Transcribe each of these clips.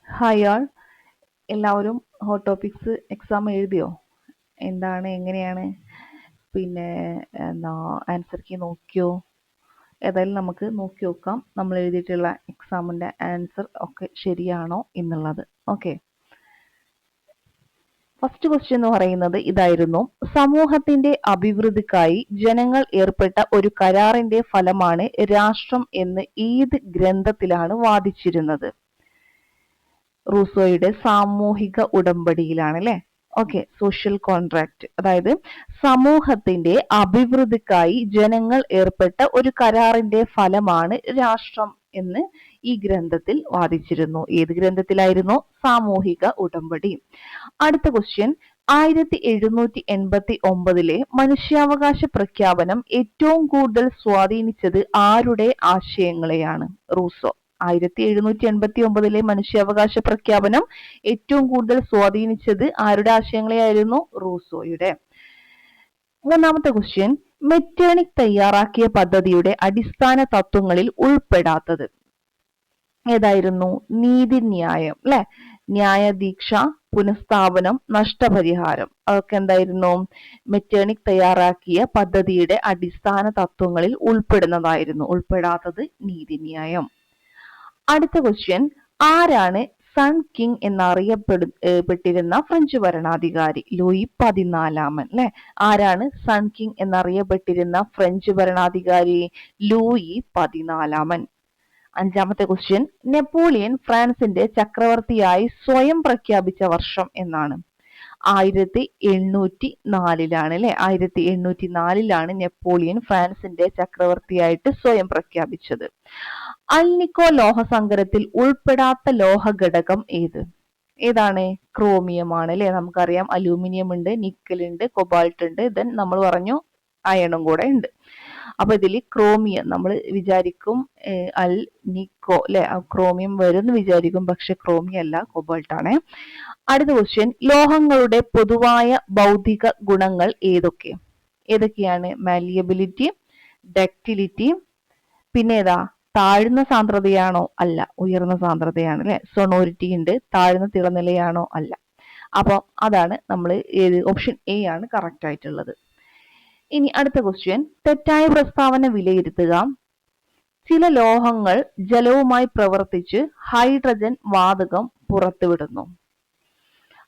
Hi ആൾ, എല്ലാവരും hot topics exam എഴുതിയോ? എന്താണ്, എങ്ങനെയാണ്? പിന്നെ എന്താ ആൻസർ കീ നോക്കിയോ? ഏതായാലും നമുക്ക് നോക്കി നോക്കാം നമ്മൾ എഴുതിയിട്ടുള്ള എക്സാമിൻ്റെ ആൻസർ ഒക്കെ ശരിയാണോ എന്നുള്ളത്. ഓക്കെ, ഫസ്റ്റ് ക്വസ്റ്റ്യൻ എന്ന് പറയുന്നത് ഇതായിരുന്നു: സമൂഹത്തിന്റെ അഭിവൃദ്ധിക്കായി ജനങ്ങൾ ഏർപ്പെട്ട ഒരു കരാറിന്റെ ഫലമാണ് രാഷ്ട്രം എന്ന് ഏത് ഗ്രന്ഥത്തിലാണ് വാദിച്ചിരുന്നത്? റൂസോയുടെ സാമൂഹിക ഉടമ്പടിയിലാണ് അല്ലെ. ഓക്കെ, സോഷ്യൽ കോൺട്രാക്ട്, അതായത് സമൂഹത്തിന്റെ അഭിവൃദ്ധിക്കായി ജനങ്ങൾ ഏർപ്പെട്ട ഒരു കരാറിന്റെ ഫലമാണ് രാഷ്ട്രം എന്ന് ഈ ഗ്രന്ഥത്തിൽ വാദിച്ചിരുന്നു. ഏത് ഗ്രന്ഥത്തിലായിരുന്നു? സാമൂഹിക ഉടമ്പടി. അടുത്ത ക്വസ്റ്റ്യൻ: 1789 മനുഷ്യാവകാശ പ്രഖ്യാപനം ഏറ്റവും കൂടുതൽ സ്വാധീനിച്ചത് ആരുടെ ആശയങ്ങളെയാണ്? റൂസോ. 1789 മനുഷ്യാവകാശ പ്രഖ്യാപനം ഏറ്റവും കൂടുതൽ സ്വാധീനിച്ചത് ആരുടെ ആശയങ്ങളെയായിരുന്നു? റൂസോയുടെ. മൂന്നാമത്തെ ക്വസ്റ്റ്യൻ: മെറ്റേണിക് തയ്യാറാക്കിയ പദ്ധതിയുടെ അടിസ്ഥാന തത്വങ്ങളിൽ ഉൾപ്പെടാത്തത് ഏതായിരുന്നു? നീതിന്യായം അല്ലെ, ന്യായദീക്ഷ, പുനഃസ്ഥാപനം, നഷ്ടപരിഹാരം, അതൊക്കെ എന്തായിരുന്നു? മെറ്റേണിക് തയ്യാറാക്കിയ പദ്ധതിയുടെ അടിസ്ഥാന തത്വങ്ങളിൽ ഉൾപ്പെടുന്നതായിരുന്നു. ഉൾപ്പെടാത്തത് നീതിന്യായം. അടുത്ത ക്വസ്റ്റ്യൻ: ആരാണ് സൺ കിങ് എന്നറിയപ്പെട്ടിരുന്ന ഫ്രഞ്ച് ഭരണാധികാരി? ലൂയി 14 അല്ലെ. ആരാണ് സൺ കിങ് എന്നറിയപ്പെട്ടിരുന്ന ഫ്രഞ്ച് ഭരണാധികാരി? ലൂയി 14. അഞ്ചാമത്തെ ക്വസ്റ്റ്യൻ: നെപ്പോളിയൻ ഫ്രാൻസിന്റെ ചക്രവർത്തിയായി സ്വയം പ്രഖ്യാപിച്ച വർഷം എന്നാണ്? 1804 അല്ലെ. 1804 നെപ്പോളിയൻ ഫ്രാൻസിന്റെ ചക്രവർത്തിയായിട്ട് സ്വയം പ്രഖ്യാപിച്ചത്. അൽനിക്കോ ലോഹസങ്കരത്തിൽ ഉൾപ്പെടാത്ത ലോഹ ഘടകം ഏതാണ്? ക്രോമിയം ആണ് അല്ലെ. നമുക്കറിയാം അലൂമിനിയം ഉണ്ട്, നിക്കൽ ഉണ്ട്, കൊബാൾട്ട് ഉണ്ട്, ദെൻ നമ്മൾ പറഞ്ഞു അയണും കൂടെ ഉണ്ട്. അപ്പൊ ഇതിൽ ക്രോമിയം നമ്മൾ വിചാരിക്കും അൽ നിക്കോ അല്ലെ, ക്രോമിയം വരും എന്ന് വിചാരിക്കും, പക്ഷെ ക്രോമിയം അല്ല, കൊബാൾട്ട് ആണ്. അടുത്ത ക്വസ്റ്റ്യൻ: ലോഹങ്ങളുടെ പൊതുവായ ഭൗതിക ഗുണങ്ങൾ ഏതൊക്കെയാണ്? മാലിയബിലിറ്റി, ഡക്റ്റിലിറ്റി, പിന്നെ ഏതാ? താഴ്ന്ന സാന്ദ്രതയാണോ? അല്ല, ഉയർന്ന സാന്ദ്രതയാണ് അല്ലെ. സൊണോരിറ്റി ഉണ്ട്. താഴ്ന്ന തിളനിലയാണോ? അല്ല. അപ്പൊ അതാണ് നമ്മൾ ഓപ്ഷൻ എ ആണ് കറക്റ്റ് ആയിട്ടുള്ളത്. ഇനി അടുത്ത ക്വസ്റ്റ്യൻ: തെറ്റായ പ്രസ്താവന വിലയിരുത്തുക. ചില ലോഹങ്ങൾ ജലവുമായി പ്രവർത്തിച്ച് ഹൈഡ്രജൻ വാതകം പുറത്തുവിടുന്നു.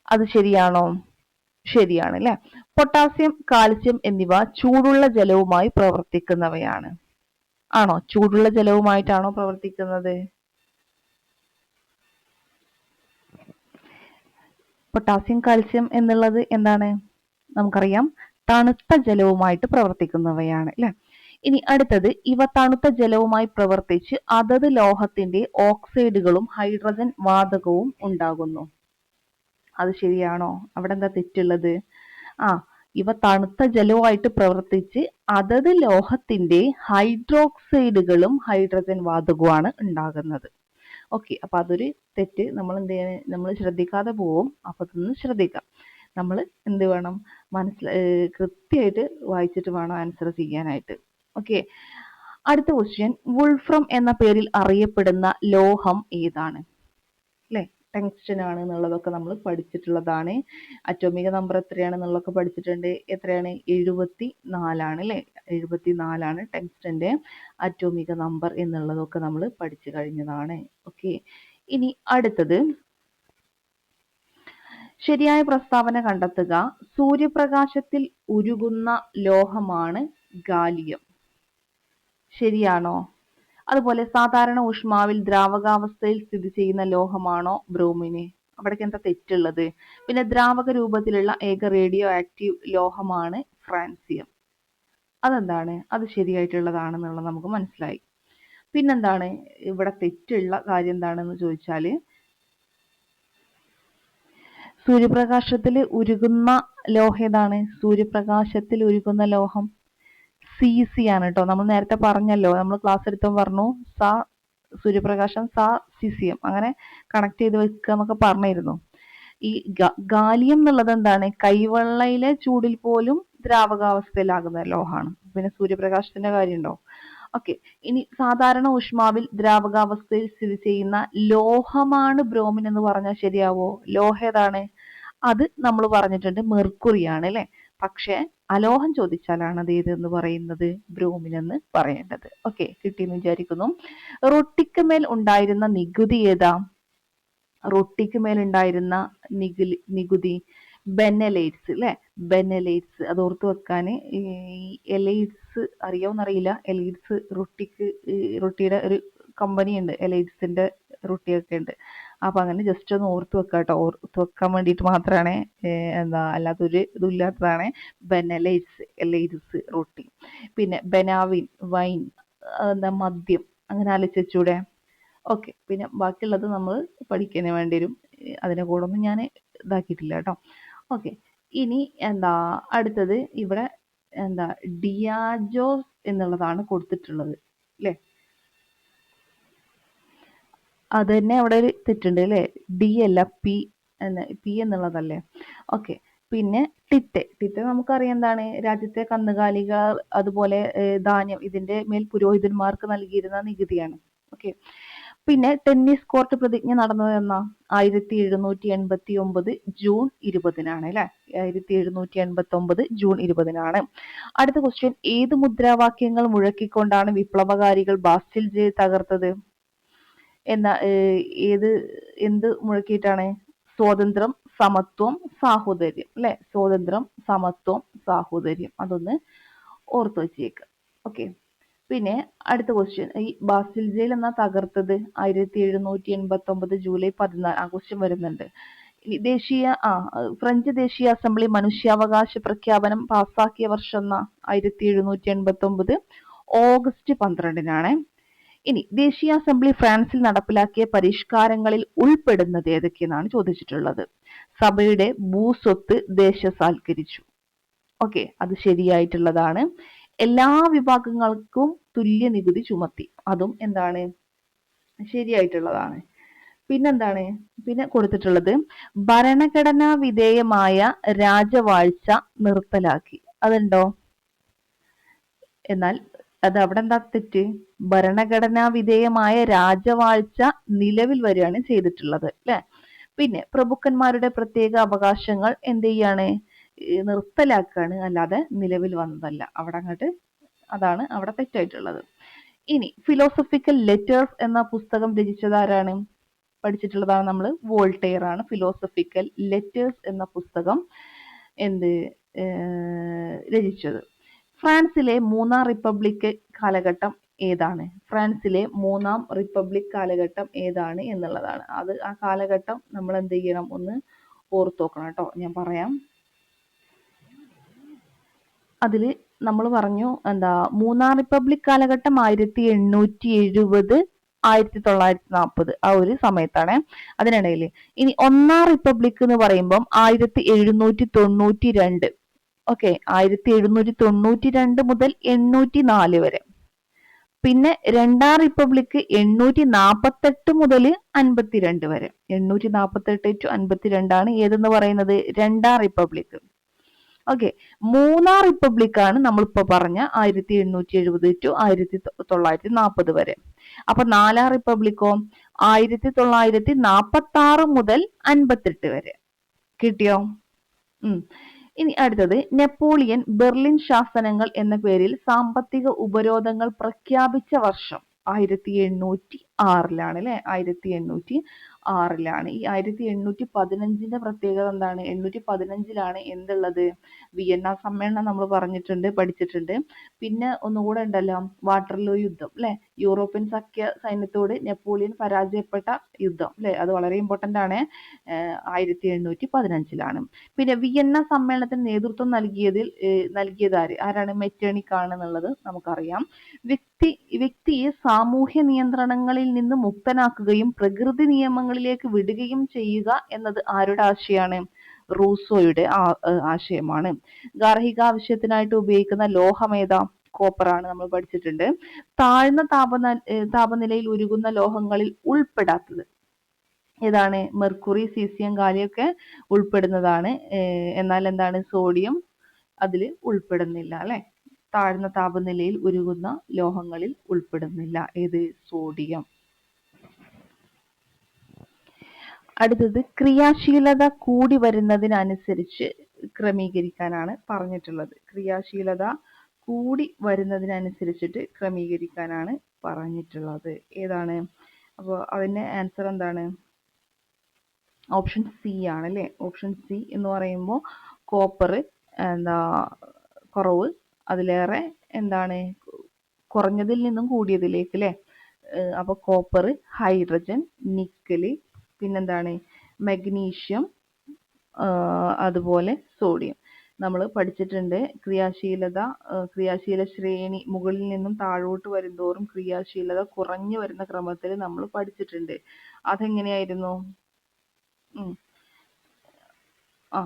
അത് ശരിയാണോ? ശരിയാണ് അല്ലെ. പൊട്ടാസ്യം, കാൽസ്യം എന്നിവ ചൂടുള്ള ജലവുമായി പ്രവർത്തിക്കുന്നവയാണ്. ആണോ? ചൂടുള്ള ജലവുമായിട്ടാണോ പ്രവർത്തിക്കുന്നത്? പൊട്ടാസ്യം, കാൽസ്യം എന്നുള്ളത് എന്താണ്? നമുക്കറിയാം, തണുത്ത ജലവുമായിട്ട് പ്രവർത്തിക്കുന്നവയാണ് അല്ലെ. ഇനി അടുത്തത്: ഇവ തണുത്ത ജലവുമായി പ്രവർത്തിച്ച് അതത് ലോഹത്തിന്റെ ഓക്സൈഡുകളും ഹൈഡ്രജൻ വാതകവും ഉണ്ടാകുന്നു. അത് ശരിയാണോ? അവിടെ എന്താ തെറ്റുള്ളത്? ഇവ തണുത്ത ജലവുമായിട്ട് പ്രവർത്തിച്ച് അതത് ലോഹത്തിന്റെ ഹൈഡ്രോക്സൈഡുകളും ഹൈഡ്രജൻ വാതകവുമാണ് ഉണ്ടാകുന്നത്. ഓക്കെ, അപ്പൊ അതൊരു തെറ്റ് നമ്മൾ ശ്രദ്ധിക്കാതെ പോവും. അപ്പൊ അതൊന്ന് ശ്രദ്ധിക്കാം. നമ്മൾ എന്ത് വേണം? കൃത്യമായിട്ട് വായിച്ചിട്ട് വേണം ആൻസർ ചെയ്യാനായിട്ട്. ഓക്കെ, അടുത്ത ക്വസ്റ്റ്യൻ: വുൾഫ്രം എന്ന പേരിൽ അറിയപ്പെടുന്ന ലോഹം ഏതാണ്? അല്ലെ, ടങ്സ്റ്റൻ ആണ് എന്നുള്ളതൊക്കെ നമ്മൾ പഠിച്ചിട്ടുള്ളതാണ്. അറ്റോമിക നമ്പർ എത്രയാണെന്നുള്ളതൊക്കെ പഠിച്ചിട്ടുണ്ട്. എത്രയാണ്? 74 അല്ലെ. 74 ടങ്സ്റ്റന്റെ അറ്റോമിക നമ്പർ എന്നുള്ളതൊക്കെ നമ്മൾ പഠിച്ചു കഴിഞ്ഞതാണ്. ഓക്കെ, ഇനി അടുത്തത്: ശരിയായ പ്രസ്താവന കണ്ടെത്തുക. സൂര്യപ്രകാശത്തിൽ ഉരുകുന്ന ലോഹമാണ് ഗാലിയം. ശരിയാണോ? അതുപോലെ സാധാരണ ഊഷ്മാവിൽ ദ്രാവകാവസ്ഥയിൽ സ്ഥിതി ചെയ്യുന്ന ലോഹമാണോ ബ്രോമിന്? അവിടേക്ക് എന്താ തെറ്റുള്ളത്? പിന്നെ ദ്രാവക രൂപത്തിലുള്ള ഏക റേഡിയോ ആക്റ്റീവ് ലോഹമാണ് ഫ്രാൻസിയം. അതെന്താണ്? അത് ശരിയായിട്ടുള്ളതാണെന്നുള്ളത് നമുക്ക് മനസ്സിലായി. പിന്നെന്താണ് ഇവിടെ തെറ്റുള്ള കാര്യം? എന്താണെന്ന് ചോദിച്ചാല്, സൂര്യപ്രകാശത്തിൽ ഉരുകുന്ന ലോഹം ഏതാണ്? സൂര്യപ്രകാശത്തിൽ ഉരുകുന്ന ലോഹം CC ആണ് കേട്ടോ. നമ്മൾ നേരത്തെ പറഞ്ഞല്ലോ, നമ്മൾ ക്ലാസ് എടുത്തപ്പോൾ പറഞ്ഞു സൂര്യപ്രകാശം സീസിയം, അങ്ങനെ കണക്ട് ചെയ്ത് വെക്കുക എന്നൊക്കെ പറഞ്ഞിരുന്നു. ഈ ഗാലിയം എന്നുള്ളത് എന്താണ്? കൈവെള്ളയിലെ ചൂടിൽ പോലും ദ്രാവകാവസ്ഥയിലാകുന്ന ലോഹമാണ്. പിന്നെ സൂര്യപ്രകാശത്തിന്റെ കാര്യമുണ്ടോ? ഓക്കെ. ഇനി സാധാരണ ഊഷ്മാവിൽ ദ്രാവകാവസ്ഥയിൽ സ്ഥിതി ചെയ്യുന്ന ലോഹമാണ് ബ്രോമിൻ എന്ന് പറഞ്ഞാൽ ശരിയാവോ? ലോഹം ഏതാണ്? അത് നമ്മൾ പറഞ്ഞിട്ടുണ്ട് മെർക്കുറിയാണ് അല്ലെ. പക്ഷെ അലോഹം ചോദിച്ചാലാണ് അത് ഏതെന്ന് പറയുന്നത്? ബ്രോമിൻ എന്ന് പറയേണ്ടത്. ഓക്കെ, കിട്ടിയെന്ന് വിചാരിക്കുന്നു. റൊട്ടിക്ക് മേൽ ഉണ്ടായിരുന്ന നികുതി ഏതാ? റൊട്ടിക്ക് മേലുണ്ടായിരുന്ന നികുതി ബെനലൈറ്റ്സ് അല്ലെ. ബെനലൈറ്റ്സ് അത് ഓർത്ത് വെക്കാന്. ഈ എലൈറ്റ്സ് അറിയാവുന്നറിയില്ല. എലൈറ്റ്സ് റൊട്ടിയുടെ ഒരു കമ്പനി ഉണ്ട്. എലൈറ്റ്സിന്റെ റൊട്ടിയൊക്കെ ഉണ്ട്. അപ്പൊ അങ്ങനെ ജസ്റ്റ് ഒന്ന് ഓർത്ത് വെക്കാം കേട്ടോ. ഓർത്ത് വെക്കാൻ വേണ്ടിയിട്ട് മാത്രമാണ്. അല്ലാത്തൊരു ഇല്ലാത്തതാണ് ബെനലൈറ്റ്സ്, എലൈറ്റ്സ് റൊട്ടി. പിന്നെ ബെനാവിൻ വൈൻ, മദ്യം, അങ്ങനെ ആലോചിച്ചൂടെ? ഓക്കെ. പിന്നെ ബാക്കിയുള്ളത് നമ്മൾ പഠിക്കാൻ വേണ്ടി വരും. അതിനെ കൂടെ ഒന്നും ഞാൻ ഇതാക്കിയിട്ടില്ല കേട്ടോ. ഓക്കെ. ഇനി അടുത്തത് ഇവിടെ ഡിയാജോസ് എന്നുള്ളതാണ് കൊടുത്തിട്ടുള്ളത് അല്ലേ. അത് തന്നെ അവിടെ ഒരു തെറ്റുണ്ട് അല്ലേ. ഡി അല്ല പി എന്നുള്ളതല്ലേ. ഓക്കെ. പിന്നെ ടിറ്റ് നമുക്കറിയാം എന്താണ്, രാജ്യത്തെ കന്നുകാലികൾ അതുപോലെ ധാന്യം ഇതിന്റെ മേൽ പുരോഹിതന്മാർക്ക് നൽകിയിരുന്ന നികുതിയാണ്. ഓക്കെ. പിന്നെ ടെന്നീസ് കോർട്ട് പ്രതിജ്ഞ നടന്നത് എന്നാ? 1789 ജൂൺ 20-നാണ് അല്ലെ. 1789 ജൂൺ 20-നാണ്. അടുത്ത ക്വസ്റ്റ്യൻ, ഏത് മുദ്രാവാക്യങ്ങൾ മുഴക്കിക്കൊണ്ടാണ് വിപ്ലവകാരികൾ ബാസ്റ്റിൽ ജയിൽ തകർത്തത്? എന്ത് മുഴക്കിയിട്ടാണ്? സ്വാതന്ത്ര്യം, സമത്വം, സാഹോദര്യം അല്ലെ. സ്വാതന്ത്ര്യം, സമത്വം, സാഹോദര്യം. അതൊന്ന് ഓർത്തു വെച്ചേക്ക്. ഓക്കെ. പിന്നെ അടുത്ത ക്വസ്റ്റ്യൻ, ഈ ബാസ്റ്റിൽ ജയിൽ എന്നാ തകർത്തത്? 1789 ജൂലൈ 14. ആ ക്വസ്റ്റ്യൻ വരുന്നുണ്ട്. ഫ്രഞ്ച് ദേശീയ അസംബ്ലി മനുഷ്യാവകാശ പ്രഖ്യാപനം പാസാക്കിയ വർഷം എന്നാ? 1789 ഓഗസ്റ്റ് 12-നാണ്. ഇനി ദേശീയ അസംബ്ലി ഫ്രാൻസിൽ നടപ്പിലാക്കിയ പരിഷ്കാരങ്ങളിൽ ഉൾപ്പെടുന്നത് ഏതൊക്കെയെന്നാണ് ചോദിച്ചിട്ടുള്ളത്. സഭയുടെ ഭൂസ്വത്ത് ദേശസാൽക്കരിച്ചു. ഓക്കെ, അത് ശരിയായിട്ടുള്ളതാണ്. എല്ലാ വിഭാഗങ്ങൾക്കും തുല്യ നികുതി ചുമത്തി. അതും എന്താണ്? ശരിയായിട്ടുള്ളതാണ്. പിന്നെന്താണ്? പിന്നെ കൊടുത്തിട്ടുള്ളത് ഭരണഘടനാ വിധേയമായ രാജവാഴ്ച നിർത്തലാക്കി. അതുണ്ടോ? എന്നാൽ അത് അവിടെ എന്താ തെറ്റ്? ഭരണഘടനാ വിധേയമായ രാജവാഴ്ച നിലവിൽ വരികയാണ് ചെയ്തിട്ടുള്ളത് അല്ലെ. പിന്നെ പ്രഭുക്കന്മാരുടെ പ്രത്യേക അവകാശങ്ങൾ എന്ത് ചെയ്യാണ്? നിർത്തലാക്കാണ്, അല്ലാതെ നിലവിൽ വന്നതല്ല. അതാണ് അവിടെ തെറ്റായിട്ടുള്ളത്. ഇനി ഫിലോസഫിക്കൽ ലെറ്റേഴ്സ് എന്ന പുസ്തകം രചിച്ചത് ആരാണ്? പഠിച്ചിട്ടുള്ളതാണ് നമ്മൾ. വോൾട്ടെയർ ആണ് ഫിലോസഫിക്കൽ ലെറ്റേഴ്സ് എന്ന പുസ്തകം രചിച്ചത്. ഫ്രാൻസിലെ മൂന്നാം റിപ്പബ്ലിക് കാലഘട്ടം ഏതാണ്? ഫ്രാൻസിലെ മൂന്നാം റിപ്പബ്ലിക് കാലഘട്ടം ഏതാണ് എന്നുള്ളതാണ്. ആ കാലഘട്ടം നമ്മൾ എന്ത് ചെയ്യണം? ഒന്ന് ഓർത്ത് നോക്കണം കേട്ടോ. ഞാൻ പറയാം. അതിൽ നമ്മൾ പറഞ്ഞു മൂന്നാം റിപ്പബ്ലിക് കാലഘട്ടം 1870 1940 ആ ഒരു സമയത്താണ്, അതിനിടയിൽ. ഇനി ഒന്നാം റിപ്പബ്ലിക് എന്ന് പറയുമ്പം 1792. ഓക്കെ, 1792 മുതൽ 804 വരെ. പിന്നെ രണ്ടാം റിപ്പബ്ലിക് 848 മുതൽ 52 വരെ. 848 to 52 ഏതെന്ന് പറയുന്നത്? രണ്ടാം റിപ്പബ്ലിക്. ഓക്കെ. മൂന്നാം റിപ്പബ്ലിക് ആണ് നമ്മളിപ്പോ പറഞ്ഞ 1870 to 1940 വരെ. അപ്പൊ നാലാം റിപ്പബ്ലിക്കോ 1946 മുതൽ 58 വരെ. കിട്ടിയോ? ഇനി അടുത്തത്, നെപ്പോളിയൻ ബെർലിൻ ശാസനങ്ങൾ എന്ന പേരിൽ സാമ്പത്തിക ഉപരോധങ്ങൾ പ്രഖ്യാപിച്ച വർഷം 1806 അല്ലെ. 1806 ഈ 1815 പ്രത്യേകത എന്താണ്? 815 എന്തുള്ളത്? വിയന്ന സമ്മേളനം നമ്മൾ പറഞ്ഞിട്ടുണ്ട്, പഠിച്ചിട്ടുണ്ട്. പിന്നെ ഒന്നുകൂടെ ഉണ്ടല്ലോ, വാട്ടർലൂ യുദ്ധം അല്ലെ. യൂറോപ്യൻ സഖ്യ സൈന്യത്തോട് നെപ്പോളിയൻ പരാജയപ്പെട്ട യുദ്ധം അല്ലെ. അത് വളരെ ഇമ്പോർട്ടന്റ് ആണ്. 1815. പിന്നെ വിയന്ന സമ്മേളനത്തിന് നേതൃത്വം ആരാണ്? മെറ്റേണിക് ആണെന്നുള്ളത് നമുക്കറിയാം. വ്യക്തിയെ സാമൂഹ്യ നിയന്ത്രണങ്ങളിൽ നിന്ന് മുക്തനാക്കുകയും പ്രകൃതി നിയമങ്ങളിലേക്ക് വിടുകയും ചെയ്യുക എന്നത് ആരുടെ ആശയമാണ്? റൂസോയുടെ ആശയമാണ്. ഗാർഹിക ആവശ്യത്തിനായിട്ട് ഉപയോഗിക്കുന്ന ലോഹം ഏതാ? കോപ്പറാണ്, നമ്മൾ പഠിച്ചിട്ടുണ്ട്. താഴ്ന്ന താപനിലയിൽ ഉരുകുന്ന ലോഹങ്ങളിൽ ഉൾപ്പെടാത്തത് ഏതാണ്? മെർക്കുറി, സീസിയം, ഗാലിയൊക്കെ ഉൾപ്പെടുന്നതാണ്. എന്നാൽ എന്താണ്? സോഡിയം അതിൽ ഉൾപ്പെടുന്നില്ല അല്ലെ. താഴ്ന്ന താപനിലയിൽ ഉരുകുന്ന ലോഹങ്ങളിൽ ഉൾപ്പെടുന്നില്ല. ഏത്? സോഡിയം. അടുത്തത് ക്രിയാശീലത കൂടി വരുന്നതിനനുസരിച്ച് ക്രമീകരിക്കാനാണ് പറഞ്ഞിട്ടുള്ളത്. ക്രിയാശീലത കൂടി വരുന്നതിനനുസരിച്ചിട്ട് ക്രമീകരിക്കാനാണ് പറഞ്ഞിട്ടുള്ളത്. ഏതാണ്? അപ്പോൾ അതിൻ്റെ ആൻസർ എന്താണ്? ഓപ്ഷൻ സി ആണ് അല്ലേ? ഓപ്ഷൻ സി എന്ന് പറയുമ്പോൾ കോപ്പർ എന്താ കുറവ്, അതിലേറെ എന്താണ് കുറഞ്ഞതിൽ നിന്നും കൂടിയതിലേക്ക് അല്ലേ? അപ്പോൾ കോപ്പർ, ഹൈഡ്രജൻ, നിക്കല്, പിന്നെന്താണ് മഗ്നീഷ്യം, അതുപോലെ സോഡിയം. നമ്മൾ പഠിച്ചിട്ടുണ്ട് ക്രിയാശീല ശ്രേണി മുകളിൽ നിന്നും താഴോട്ട് വരുന്തോറും ക്രിയാശീലത കുറഞ്ഞു വരുന്ന ക്രമത്തിൽ നമ്മൾ പഠിച്ചിട്ടുണ്ട്. അതെങ്ങനെയായിരുന്നു? ആ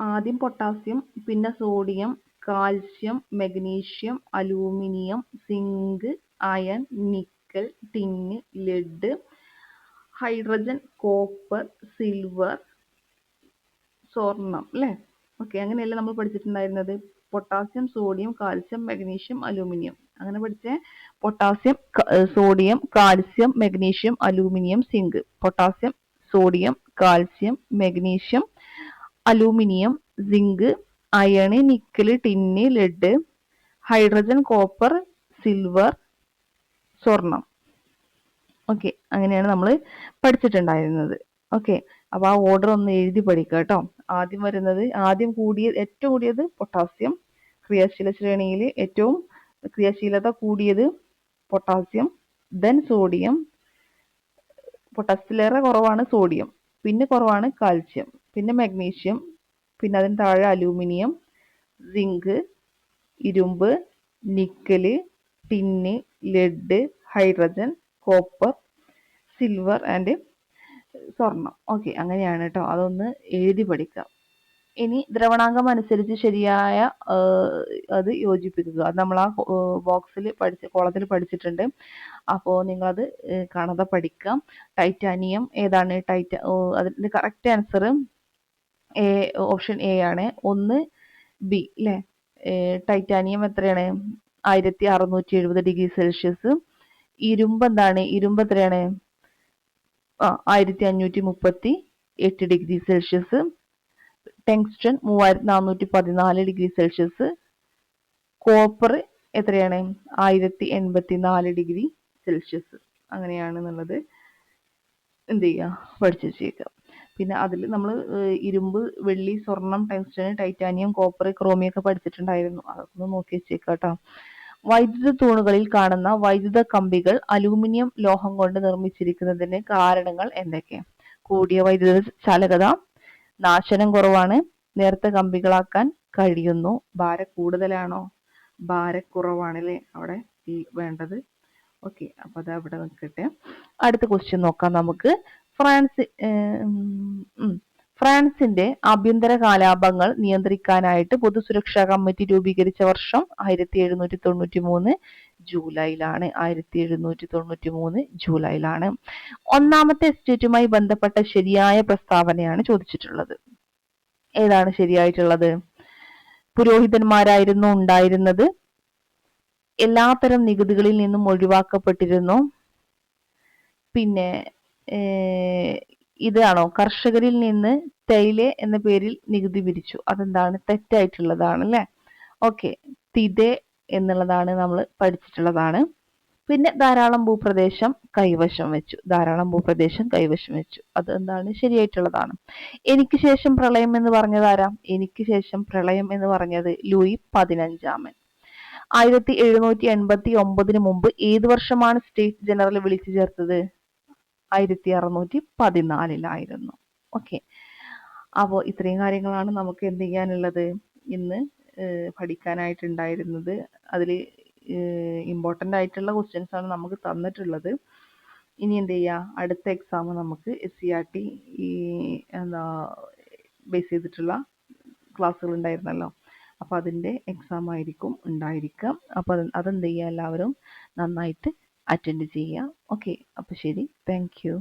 ആദ്യം പൊട്ടാസ്യം, പിന്നെ sodium, calcium, magnesium, aluminium, zinc, iron, nickel, tin, lead, hydrogen, copper, silver, സ്വർണം അല്ലേ? ഓക്കെ, അങ്ങനെയല്ലേ നമ്മൾ പഠിച്ചിട്ടുണ്ടായിരുന്നത്? Potassium, sodium, calcium, magnesium, aluminium. അങ്ങനെ പഠിച്ചേ potassium, sodium, calcium, magnesium, aluminium, zinc. Potassium, sodium, calcium, magnesium, aluminium, zinc, iron, nickel, tin, lead, hydrogen, copper, silver, സ്വർണം. Okay, അങ്ങനെയാണ് നമ്മൾ പഠിച്ചിട്ടുണ്ടായിരുന്നത്. ഓക്കെ, അപ്പോൾ ആ ഓർഡർ ഒന്ന് എഴുതി പഠിക്കുക കേട്ടോ. ആദ്യം വരുന്നത് ഏറ്റവും കൂടിയത് പൊട്ടാസ്യം, ക്രിയാശീല ശ്രേണിയിൽ ഏറ്റവും ക്രിയാശീലത കൂടിയത് പൊട്ടാസ്യം, ദെൻ സോഡിയം, പൊട്ടാസ്യത്തിലേറെ കുറവാണ് സോഡിയം, പിന്നെ കുറവാണ് കാൽസ്യം, പിന്നെ മഗ്നീഷ്യം, പിന്നെ അതിന് താഴെ അലൂമിനിയം, സിങ്ക്, ഇരുമ്പ്, nickel, tin, lead, hydrogen, copper, silver and സ്വർണം. ഓക്കെ, അങ്ങനെയാണ് കേട്ടോ. അതൊന്ന് എഴുതി പഠിക്കാം. ഇനി ദ്രവണാങ്കം അനുസരിച്ച് ശരിയായ അത് യോജിപ്പിക്കുക. അത് നമ്മൾ ആ ബോക്സിൽ കോളത്തിൽ പഠിച്ചിട്ടുണ്ട്. അപ്പോൾ നിങ്ങളത് കാണാതെ പഠിക്കാം. ടൈറ്റാനിയം ഏതാണ്? അതിൻ്റെ കറക്റ്റ് ആൻസർ ഓപ്ഷൻ എ ആണ്. 1B അല്ലേ? ടൈറ്റാനിയം എത്രയാണ്? 1670 ഡിഗ്രി സെൽഷ്യസ്. ഇരുമ്പ് എന്താണ്? ഇരുമ്പ് എത്രയാണ്? 1538 degree Celsius. Tungsten 3414 degree Celsius. Copper എത്രയാണ്? 1084 ഡിഗ്രി സെൽഷ്യസ്. അങ്ങനെയാണെന്നുള്ളത് എന്ത് ചെയ്യുക? പഠിച്ചു വെച്ചേക്കാം. പിന്നെ അതിൽ നമ്മൾ ഇരുമ്പ്, വെള്ളി, സ്വർണം, ടങ്സ്റ്റൺ, ടൈറ്റാനിയം, കോപ്പർ, ക്രോമിയം ഒക്കെ പഠിച്ചിട്ടുണ്ടായിരുന്നു. അതൊക്കെ ഒന്ന് നോക്കി വെച്ചേക്കാം കേട്ടോ. വൈദ്യുത തൂണുകളിൽ കാണുന്ന വൈദ്യുത കമ്പികൾ അലൂമിനിയം ലോഹം കൊണ്ട് നിർമ്മിച്ചിരിക്കുന്നതിന് കാരണങ്ങൾ എന്തൊക്കെ? കൂടിയ വൈദ്യുത ചാലകത, നാശനം കുറവാണ്, നേർത്ത കമ്പികളാക്കാൻ കഴിയുന്നു, ഭാരം കൂടുതലാണോ? ഭാരക്കുറവാണല്ലേ അവിടെ വേണ്ടത്. ഓക്കെ, അപ്പൊ അത് അവിടെ നിൽക്കട്ടെ. അടുത്ത ക്വസ്റ്റ്യൻ നോക്കാം നമുക്ക്. ഫ്രാൻസിന്റെ ആഭ്യന്തര കലാപങ്ങൾ നിയന്ത്രിക്കാനായിട്ട് പൊതുസുരക്ഷാ കമ്മിറ്റി രൂപീകരിച്ച വർഷം 1793 ജൂലൈയിലാണ്. 1793 ജൂലൈയിലാണ്. ഒന്നാമത്തെ എസ്റ്റേറ്റുമായി ബന്ധപ്പെട്ട ശരിയായ പ്രസ്താവനയാണ് ചോദിച്ചിട്ടുള്ളത്. ഏതാണ് ശരിയായിട്ടുള്ളത്? പുരോഹിതന്മാരായിരുന്നു ഉണ്ടായിരുന്നത്, എല്ലാത്തരം നികുതികളിൽ നിന്നും ഒഴിവാക്കപ്പെട്ടിരുന്നു, പിന്നെ ഇതാണോ? കർഷകരിൽ നിന്ന് തേയില എന്ന പേരിൽ നികുതി പിരിച്ചു. അതെന്താണ്? തെറ്റായിട്ടുള്ളതാണ് അല്ലേ? ഓക്കെ, തിതെ എന്നുള്ളതാണ് നമ്മൾ പഠിച്ചിട്ടുള്ളതാണ്. പിന്നെ ധാരാളം ഭൂപ്രദേശം കൈവശം വെച്ചു. അത് എന്താണ്? ശരിയായിട്ടുള്ളതാണ്. എനിക്ക് ശേഷം പ്രളയം എന്ന് പറഞ്ഞത് ആരാ? എനിക്ക് ശേഷം പ്രളയം എന്ന് പറഞ്ഞത് ലൂയി 15. 1789 മുമ്പ് ഏത് വർഷമാണ് സ്റ്റേറ്റ് ജനറൽ വിളിച്ചു ചേർത്തത്? 1614 ഓക്കെ, അപ്പോൾ ഇത്രയും കാര്യങ്ങളാണ് നമുക്ക് എന്ത് ചെയ്യാനുള്ളത്, ഇന്ന് പഠിക്കാനായിട്ടുണ്ടായിരുന്നത്. അതിൽ ഇമ്പോർട്ടൻ്റ് ആയിട്ടുള്ള ക്വസ്റ്റ്യൻസ് ആണ് നമുക്ക് തന്നിട്ടുള്ളത്. ഇനി എന്ത് ചെയ്യുക? അടുത്ത എക്സാം നമുക്ക് SCERT ബേസ് ചെയ്തിട്ടുള്ള ക്ലാസ്സുകൾ ഉണ്ടായിരുന്നല്ലോ, അപ്പോൾ അതിൻ്റെ എക്സാം ആയിരിക്കും ഉണ്ടായിരിക്കുക. അപ്പോൾ അതെന്ത് ചെയ്യുക? എല്ലാവരും നന്നായിട്ട് അറ്റൻഡ് ചെയ്യുക. ഓക്കെ, അപ്പോൾ ശരി, താങ്ക് യു.